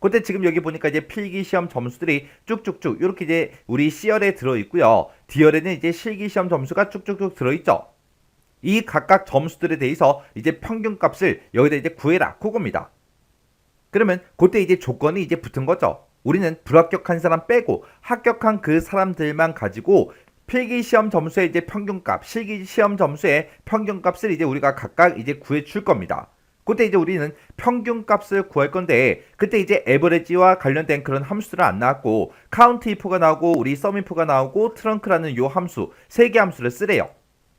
A: 그때 지금 여기 보니까 이제 필기시험 점수들이 쭉쭉쭉 이렇게 이제 우리 C열에 들어있고요. D열에는 이제 실기시험 점수가 쭉쭉쭉 들어있죠. 이 각각 점수들에 대해서 이제 평균값을 여기다 이제 구해라 그겁니다. 그러면 그때 이제 조건이 이제 붙은 거죠. 우리는 불합격한 사람 빼고 합격한 그 사람들만 가지고 필기시험 점수의 이제 평균값, 실기시험 점수의 평균값을 이제 우리가 각각 이제 구해 줄 겁니다. 그때 이제 우리는 평균값을 구할 건데 그때 이제 에버리지와 관련된 그런 함수들은 안 나왔고 count if가 나오고 우리 sum if가 나오고 trunk라는 요 함수 세 개 함수를 쓰래요.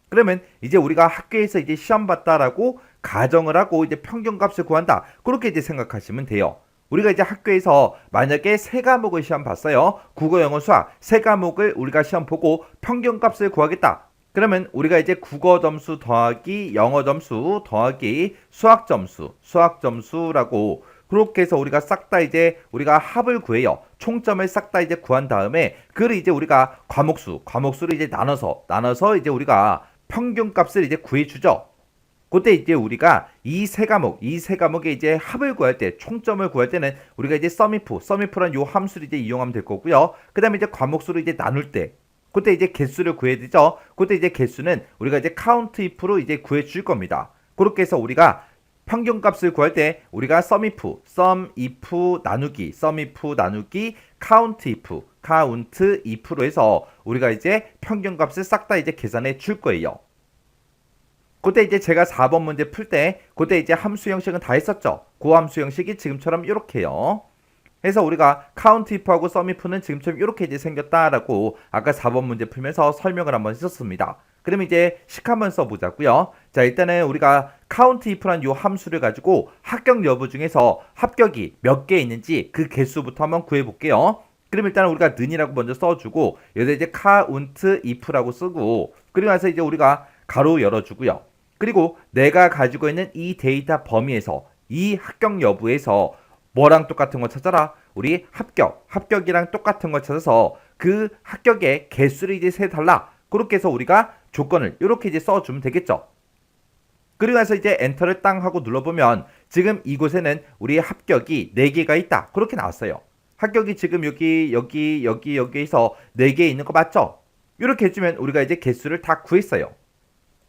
A: 그러면 이제 우리가 학교에서 이제 시험 봤다라고 가정을 하고 이제 평균값을 구한다. 그렇게 이제 생각하시면 돼요. 우리가 이제 학교에서 만약에 세 과목을 시험 봤어요. 국어, 영어, 수학 세 과목을 우리가 시험 보고 평균값을 구하겠다. 그러면 우리가 이제 국어 점수 더하기 영어 점수 더하기 수학 점수라고 그렇게 해서 우리가 싹 다 이제 우리가 합을 구해요. 총점을 싹 다 이제 구한 다음에 그걸 이제 우리가 과목수를 이제 나눠서 이제 우리가 평균값을 이제 구해주죠. 그때 이제 우리가 이 세 과목의 이제 합을 구할 때, 총점을 구할 때는 우리가 이제 sumif란 요 함수를 이제 이용하면 될 거고요. 그 다음에 이제 과목수를 이제 나눌 때, 그때 이제 개수를 구해야 되죠. 그때 이제 개수는 우리가 이제 count if로 이제 구해 줄 겁니다. 그렇게 해서 우리가 평균값을 구할 때 우리가 sum if 나누기 count if로 해서 우리가 이제 평균값을 싹 다 이제 계산해 줄 거예요. 그때 이제 제가 4번 문제 풀 때 그때 이제 함수 형식은 다 했었죠. 그 함수 형식이 지금처럼 이렇게요. 그래서 우리가 count if하고 sum if는 지금처럼 이렇게 이제 생겼다라고 아까 4번 문제 풀면서 설명을 한번 했었습니다. 그럼 이제 식 한번 써보자고요. 자, 일단은 우리가 count if란 요 함수를 가지고 합격 여부 중에서 합격이 몇 개 있는지 그 개수부터 한번 구해볼게요. 그럼 일단 우리가 는이라고 먼저 써주고 여기다 이제 count if라고 쓰고 그리고 나서 이제 우리가 가로 열어주고요. 그리고 내가 가지고 있는 이 데이터 범위에서 이 합격 여부에서 뭐랑 똑같은 거 찾아라. 우리 합격이랑 똑같은 거 찾아서 그 합격의 개수를 이제 세달라. 그렇게 해서 우리가 조건을 이렇게 이제 써주면 되겠죠. 그리고 나서 이제 엔터를 땅 하고 눌러보면 지금 이곳에는 우리 합격이 4개가 있다. 그렇게 나왔어요. 합격이 지금 여기에서 4개 있는 거 맞죠? 이렇게 해주면 우리가 이제 개수를 다 구했어요.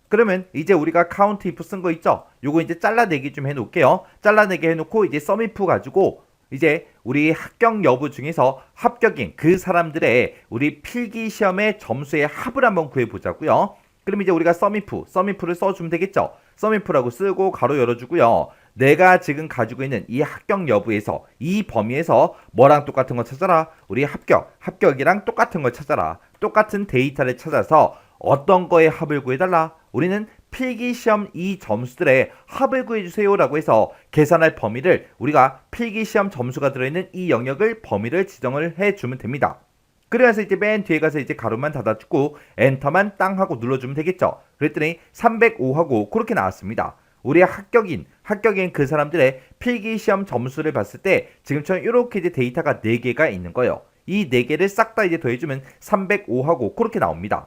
A: 그러면 이제 우리가 count if 쓴 거 있죠? 요거 이제 잘라내기 좀 해놓을게요. 잘라내기 해놓고 이제 sum if 가지고 이제 우리 합격 여부 중에서 합격인 그 사람들의 우리 필기시험의 점수의 합을 한번 구해보자고요. 그럼 이제 우리가 썸이프를 써주면 되겠죠. 썸이프라고 쓰고 가로 열어주고요. 내가 지금 가지고 있는 이 합격 여부에서 이 범위에서 뭐랑 똑같은 거 찾아라. 우리 합격이랑 똑같은 걸 찾아라. 똑같은 데이터를 찾아서 어떤 거에 합을 구해달라. 우리는 필기시험 이 점수들의 합을 구해주세요 라고 해서 계산할 범위를 우리가 필기시험 점수가 들어있는 이 영역을 범위를 지정을 해주면 됩니다. 그래서 이제 맨 뒤에 가서 이제 가로만 닫아주고 엔터만 땅 하고 눌러주면 되겠죠. 그랬더니 305하고 그렇게 나왔습니다. 우리 합격인 그 사람들의 필기시험 점수를 봤을 때 지금처럼 이렇게 이제 데이터가 4개가 있는 거예요. 이 4개를 싹 다 이제 더해주면 305하고 그렇게 나옵니다.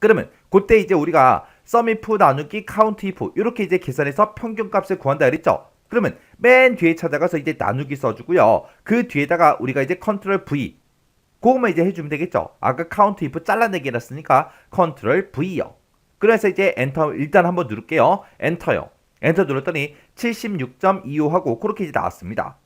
A: 그러면 그때 이제 우리가 썸이프 나누기 카운트이프 이렇게 이제 계산해서 평균값을 구한다 그랬죠. 그러면 맨 뒤에 찾아가서 이제 나누기 써주고요. 그 뒤에다가 우리가 이제 컨트롤 V 그거만 이제 해주면 되겠죠. 아까 카운트이프 잘라내기 했으니까 컨트롤 V요. 그래서 이제 엔터 일단 한번 누를게요. 엔터요. 엔터 눌렀더니 76.25하고 그렇게 이제 나왔습니다.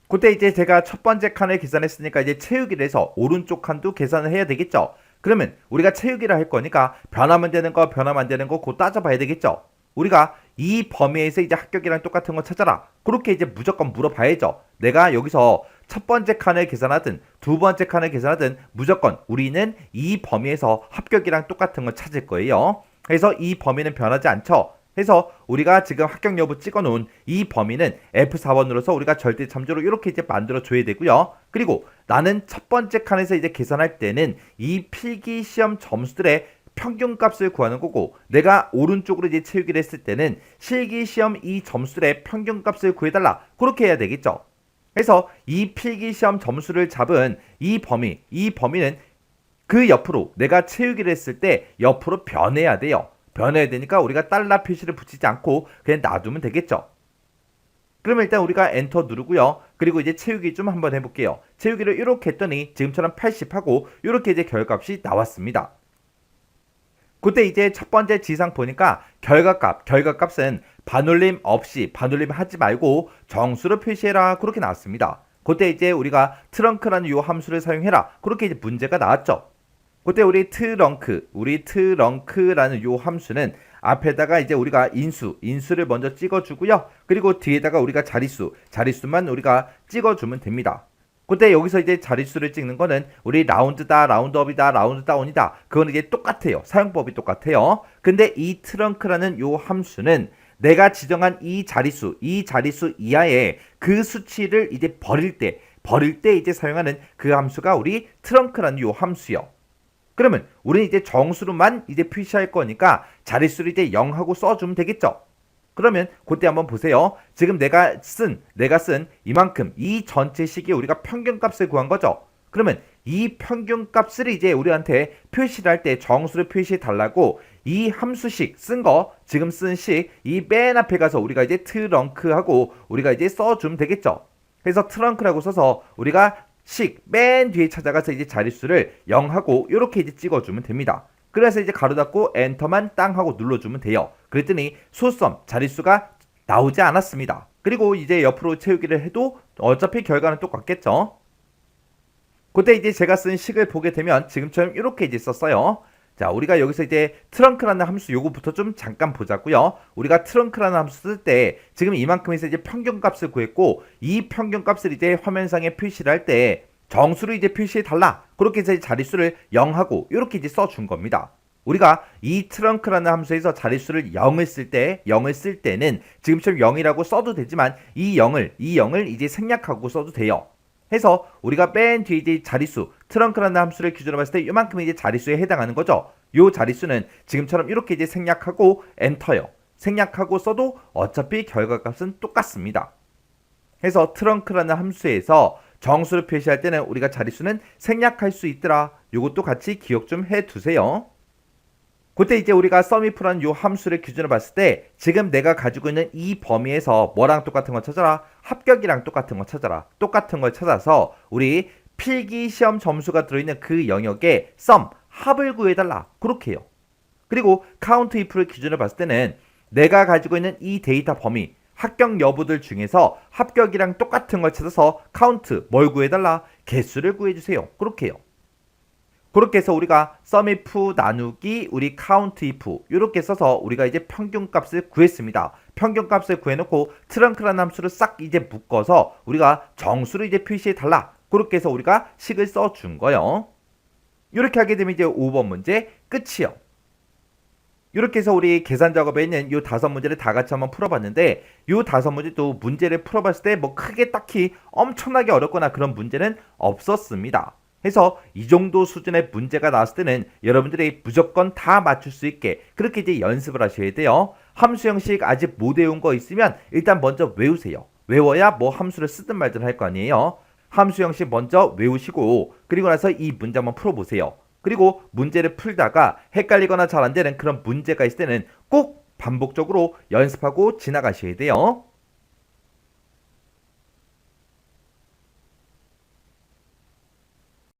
A: 그때 이제 제가 첫 번째 칸을 계산했으니까 이제 채우기를 해서 오른쪽 칸도 계산을 해야 되겠죠. 그러면 우리가 채우기를 할 거니까 변하면 되는 거 변하면 안 되는 거 그거 따져봐야 되겠죠. 우리가 이 범위에서 이제 합격이랑 똑같은 거 찾아라. 그렇게 이제 무조건 물어봐야죠. 내가 여기서 첫 번째 칸을 계산하든 두 번째 칸을 계산하든 무조건 우리는 이 범위에서 합격이랑 똑같은 걸 찾을 거예요. 그래서 이 범위는 변하지 않죠. 해서 우리가 지금 합격 여부 찍어놓은 이 범위는 F4번으로서 우리가 절대 참조로 이렇게 이제 만들어 줘야 되고요. 그리고 나는 첫 번째 칸에서 이제 계산할 때는 이 필기 시험 점수들의 평균값을 구하는 거고 내가 오른쪽으로 이제 채우기를 했을 때는 실기 시험 이 점수들의 평균값을 구해달라. 그렇게 해야 되겠죠. 그래서 이 필기 시험 점수를 잡은 이 범위는 그 옆으로 내가 채우기를 했을 때 옆으로 변해야 돼요. 변해야 되니까 우리가 달러 표시를 붙이지 않고 그냥 놔두면 되겠죠. 그러면 일단 우리가 엔터 누르고요. 그리고 이제 채우기 좀 한번 해볼게요. 채우기를 이렇게 했더니 지금처럼 80하고 이렇게 이제 결과값이 나왔습니다. 그때 이제 첫 번째 지상 보니까 결과값은 반올림 없이 반올림 하지 말고 정수로 표시해라 그렇게 나왔습니다. 그때 이제 우리가 트렁크라는 요 함수를 사용해라 그렇게 이제 문제가 나왔죠. 그때 우리 트렁크라는 요 함수는 앞에다가 이제 우리가 인수를 먼저 찍어주고요. 그리고 뒤에다가 우리가 자릿수만 우리가 찍어주면 됩니다. 그때 여기서 이제 자릿수를 찍는 거는 우리 라운드다, 라운드업이다, 라운드다운이다. 그건 이제 똑같아요. 사용법이 똑같아요. 근데 이 트렁크라는 요 함수는 내가 지정한 이 자릿수 이하의 그 수치를 이제 버릴 때 이제 사용하는 그 함수가 우리 트렁크라는 요 함수요. 그러면 우리는 이제 정수로만 이제 표시할 거니까 자릿수를 이제 0하고 써주면 되겠죠. 그러면 그때 한번 보세요. 지금 내가 쓴 이만큼 이 전체 식이 우리가 평균값을 구한 거죠. 그러면 이 평균값을 이제 우리한테 표시를 할 때 정수를 표시해 달라고 이 함수식 지금 쓴 식 이 맨 앞에 가서 우리가 이제 트렁크하고 우리가 이제 써주면 되겠죠. 그래서 트렁크라고 써서 우리가 맨 뒤에 찾아가서 이제 자릿수를 0하고 이렇게 이제 찍어주면 됩니다. 그래서 이제 가로 닫고 엔터만 땅 하고 눌러주면 돼요. 그랬더니 소썸 자릿수가 나오지 않았습니다. 그리고 이제 옆으로 채우기를 해도 어차피 결과는 똑같겠죠. 그때 이제 제가 쓴 식을 보게 되면 지금처럼 이렇게 이제 썼어요. 자, 우리가 여기서 이제 트렁크라는 함수 요거부터 좀 잠깐 보자고요. 우리가 트렁크라는 함수 쓸 때 지금 이만큼에서 이제 평균값을 구했고 이 평균값을 이제 화면상에 표시를 할 때 정수로 이제 표시해 달라. 그렇게 해서 자릿수를 0하고 이렇게 이제 써준 겁니다. 우리가 이 트렁크라는 함수에서 자릿수를 0을 쓸 때는 지금처럼 0이라고 써도 되지만 이 0을 이제 생략하고 써도 돼요. 해서 우리가 맨 뒤에 이제 자릿수 트렁크라는 함수를 기준으로 봤을 때 이만큼 이제 자릿수에 해당하는 거죠. 요 자릿수는 지금처럼 이렇게 이제 생략하고 엔터요. 생략하고 써도 어차피 결과값은 똑같습니다. 해서 트렁크라는 함수에서 정수를 표시할 때는 우리가 자릿수는 생략할 수 있더라. 요것도 같이 기억 좀 해두세요. 그때 이제 우리가 썸이프라는 요 함수를 기준으로 봤을 때 지금 내가 가지고 있는 이 범위에서 뭐랑 똑같은 거 찾아라. 합격이랑 똑같은 거 찾아라. 똑같은 걸 찾아서 우리 필기시험 점수가 들어있는 그 영역에 합을 구해달라. 그렇게 해요. 그리고 카운트 if를 기준으로 봤을 때는 내가 가지고 있는 이 데이터 범위 합격 여부들 중에서 합격이랑 똑같은 걸 찾아서 카운트 뭘 구해달라? 개수를 구해주세요. 그렇게 해요. 그렇게 해서 우리가 sumif 나누기 우리 countif 이렇게 써서 우리가 이제 평균값을 구했습니다. 평균값을 구해놓고 트렁크라는 함수를 싹 이제 묶어서 우리가 정수를 이제 표시해 달라. 그렇게 해서 우리가 식을 써준 거예요. 이렇게 하게 되면 이제 5번 문제 끝이요. 이렇게 해서 우리 계산 작업에 있는 이 5문제를 다 같이 한번 풀어봤는데 이 5문제도 문제를 풀어봤을 때 뭐 크게 딱히 엄청나게 어렵거나 그런 문제는 없었습니다. 해서 이 정도 수준의 문제가 나왔을 때는 여러분들이 무조건 다 맞출 수 있게 그렇게 이제 연습을 하셔야 돼요. 함수 형식 아직 못 외운 거 있으면 일단 먼저 외우세요. 외워야 뭐 함수를 쓰든 말든 할 거 아니에요. 함수 형식 먼저 외우시고 그리고 나서 이 문제 한번 풀어보세요. 그리고 문제를 풀다가 헷갈리거나 잘 안 되는 그런 문제가 있을 때는 꼭 반복적으로 연습하고 지나가셔야 돼요.